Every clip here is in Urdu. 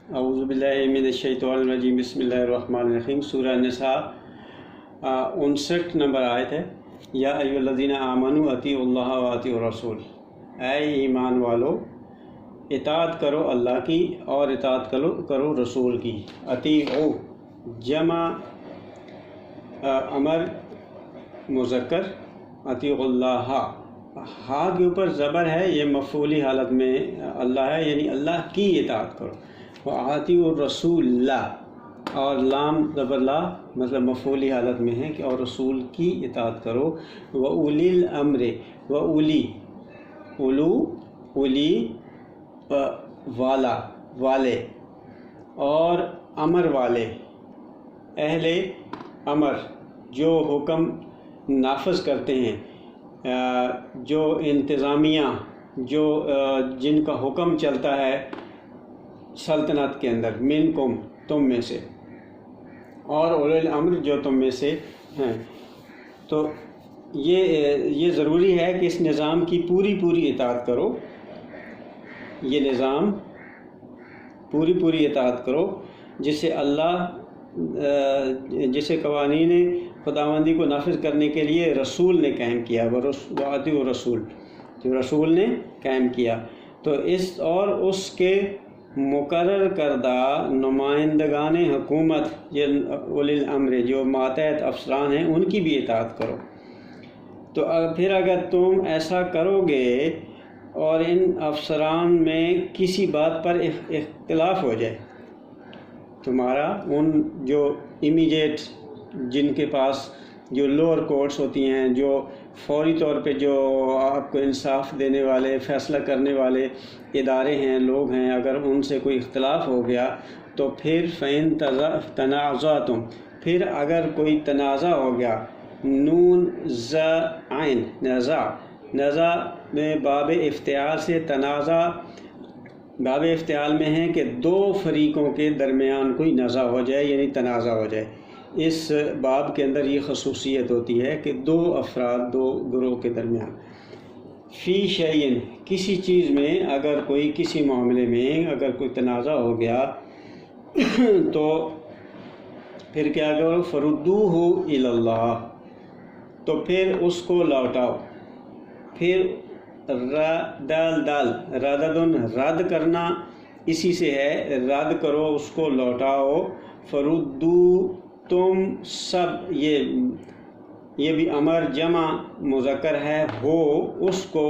اعوذ باللہ من الشیطان الرجیم بسم اللہ الرحمن الرحیم۔ سورہ نساء 59 نمبر آیت ہے۔ یا ایھا الذین آمنوا اطیعوا اللہ و اطیعوا الرسول، اے ایمان والو اطاعت کرو اللہ کی اور اطاعت کرو رسول کی۔ اطیعوا جمع امر مذکر، اطیعوا اللہ ہاں کے اوپر زبر ہے، یہ مفعولی حالت میں اللہ ہے، یعنی اللہ کی اطاعت کرو۔ وَأَطِيعُوا الرَّسُولَ اور لام زبر لا مطلب مفعولی حالت میں ہے کہ اور رسول کی اطاعت کرو۔ وَأُولِي الْأَمْرِ وَأُولِي اولی والا والے اور امر والے، اہل امر جو حکم نافذ کرتے ہیں، جو انتظامیہ جو جن کا حکم چلتا ہے سلطنت کے اندر، منکم تم میں سے، اور اولی الامر جو تم میں سے ہیں۔ تو یہ ضروری ہے کہ اس نظام کی پوری اطاعت کرو، یہ نظام پوری اطاعت کرو جسے اللہ جسے قوانین خداوندی کو نافذ کرنے کے لیے رسول نے قائم کیا، وَأَطِيعُوا الرَّسُولَ جو رسول نے قائم کیا۔ تو اس کے مقرر کردہ نمائندگان حکومت یہ اولی الامر جو ماتحت افسران ہیں ان کی بھی اطاعت کرو۔ تو پھر اگر تم ایسا کرو گے اور ان افسران میں کسی بات پر اختلاف ہو جائے، تمہارا ان جو امیڈیٹ جن کے پاس جو لوور کورٹس ہوتی ہیں، جو فوری طور پہ جو آپ کو انصاف دینے والے فیصلہ کرنے والے ادارے ہیں، لوگ ہیں، اگر ان سے کوئی اختلاف ہو گیا تو پھر فَإِن تَنَازَعْتُمْ پھر اگر کوئی تنازع ہو گیا، نون زا عین نزع میں باب افتعال سے تنازع باب افتعال میں ہے کہ دو فریقوں کے درمیان کوئی نزع ہو جائے یعنی تنازع ہو جائے۔ اس باب کے اندر یہ خصوصیت ہوتی ہے کہ دو افراد دو گروہ کے درمیان فی شیئن کسی چیز میں اگر کوئی کسی معاملے میں اگر کوئی تنازع ہو گیا تو پھر کیا کرو، فردوہ الی اللہ تو پھر اس کو لوٹاؤ۔ پھر دال رددن رد کرنا اسی سے ہے، رد کرو اس کو لوٹاؤ۔ فردو تم سب یہ بھی امر جمع مذکر ہے ہو اس کو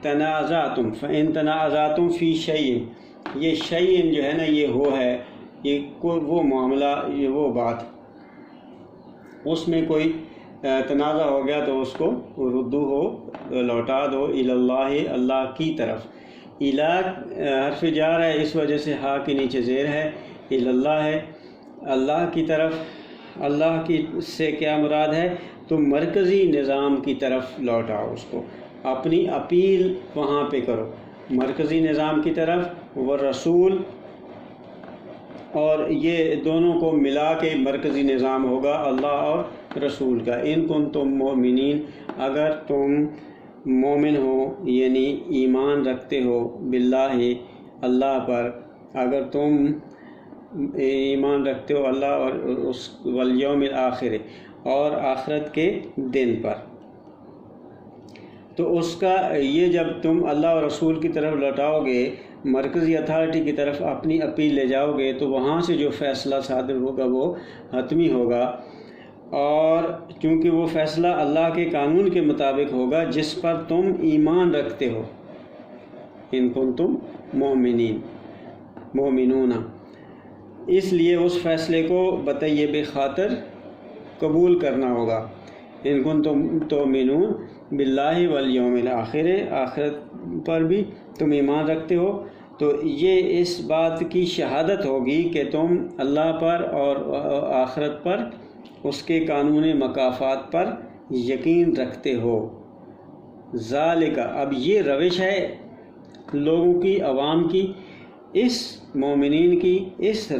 تنازعتم فإن تنازعتم فی شیئن، یہ شیئن جو ہے نا یہ ہو ہے، یہ وہ معاملہ یہ وہ بات اس میں کوئی تنازع ہو گیا تو اس کو ردو ہو لوٹا دو الی اللہ اللہ کی طرف۔ الا حرف جار ہے اس وجہ سے ہا کے نیچے زیر ہے، الی اللہ ہے اللہ کی طرف۔ اللہ کی سے کیا مراد ہے؟ تو مرکزی نظام کی طرف لوٹاؤ اس کو، اپنی اپیل وہاں پہ کرو مرکزی نظام کی طرف۔ والرسول اور یہ دونوں کو ملا کے مرکزی نظام ہوگا اللہ اور رسول کا۔ ان کنتم مؤمنین اگر تم مومن ہو یعنی ایمان رکھتے ہو باللہ اللہ پر، اگر تم ایمان رکھتے ہو اللہ اور اس والیوم الآخر اور آخرت کے دن پر، تو اس کا یہ جب تم اللہ اور رسول کی طرف لوٹاؤ گے، مرکزی اتھارٹی کی طرف اپنی اپیل لے جاؤ گے، تو وہاں سے جو فیصلہ صادر ہوگا وہ حتمی ہوگا، اور چونکہ وہ فیصلہ اللہ کے قانون کے مطابق ہوگا جس پر تم ایمان رکھتے ہو۔ ان کنتم مومنون اس لیے اس فیصلے کو بطیب خاطر قبول کرنا ہوگا۔ ان کنتم تؤمنون باللہ والیوم الآخر آخرت پر بھی تم ایمان رکھتے ہو، تو یہ اس بات کی شہادت ہوگی کہ تم اللہ پر اور آخرت پر اس کے قانون مکافات پر یقین رکھتے ہو۔ ذالک اب یہ روش ہے لوگوں کی، عوام کی، اس مومنین کی اس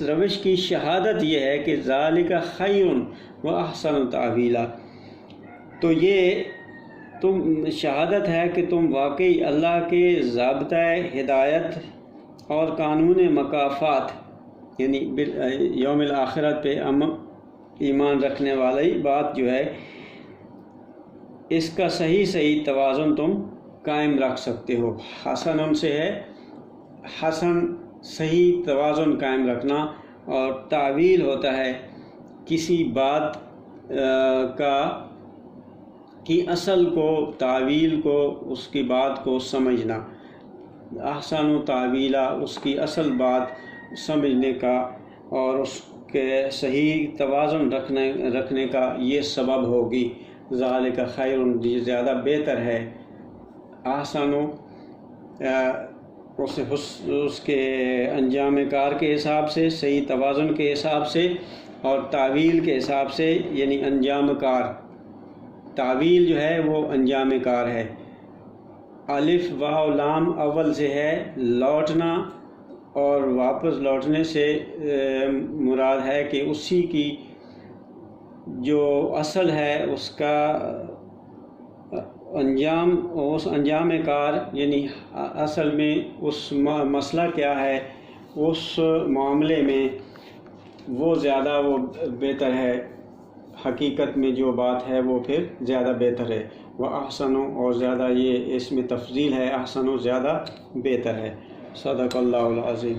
روش کی شہادت یہ ہے کہ ذالک خیر و احسن تعویلا، تو یہ تم شہادت ہے کہ تم واقعی اللہ کے ضابطۂ ہدایت اور قانون مکافات یعنی یوم الآخرت پہ ایمان رکھنے والی بات جو ہے اس کا صحیح توازن تم قائم رکھ سکتے ہو۔ حسن ان سے ہے، حسن صحیح توازن قائم رکھنا، اور تعویل ہوتا ہے کسی بات کی اصل کو، تعویل کو، اس کی بات کو سمجھنا۔ احسن و تعویلہ، اس کی اصل بات سمجھنے کا اور اس کے صحیح توازن رکھنے کا یہ سبب ہوگی۔ ذالک خیر، یہ زیادہ بہتر ہے۔ احسن اس کے انجام کار کے حساب سے، صحیح توازن کے حساب سے، اور تعویل کے حساب سے، یعنی انجام کار۔ تعویل جو ہے وہ انجام کار ہے۔ الف واو لام اول سے ہے لوٹنا، اور واپس لوٹنے سے مراد ہے کہ اسی کی جو اصل ہے اس کا اس انجام کار، یعنی اصل میں اس مسئلہ کیا ہے، اس معاملے میں وہ زیادہ بہتر ہے۔ حقیقت میں جو بات ہے وہ پھر زیادہ بہتر ہے۔ وہ احسن، اور زیادہ یہ اس میں تفضیل ہے، احسن زیادہ بہتر ہے۔ صدق اللہ العظیم۔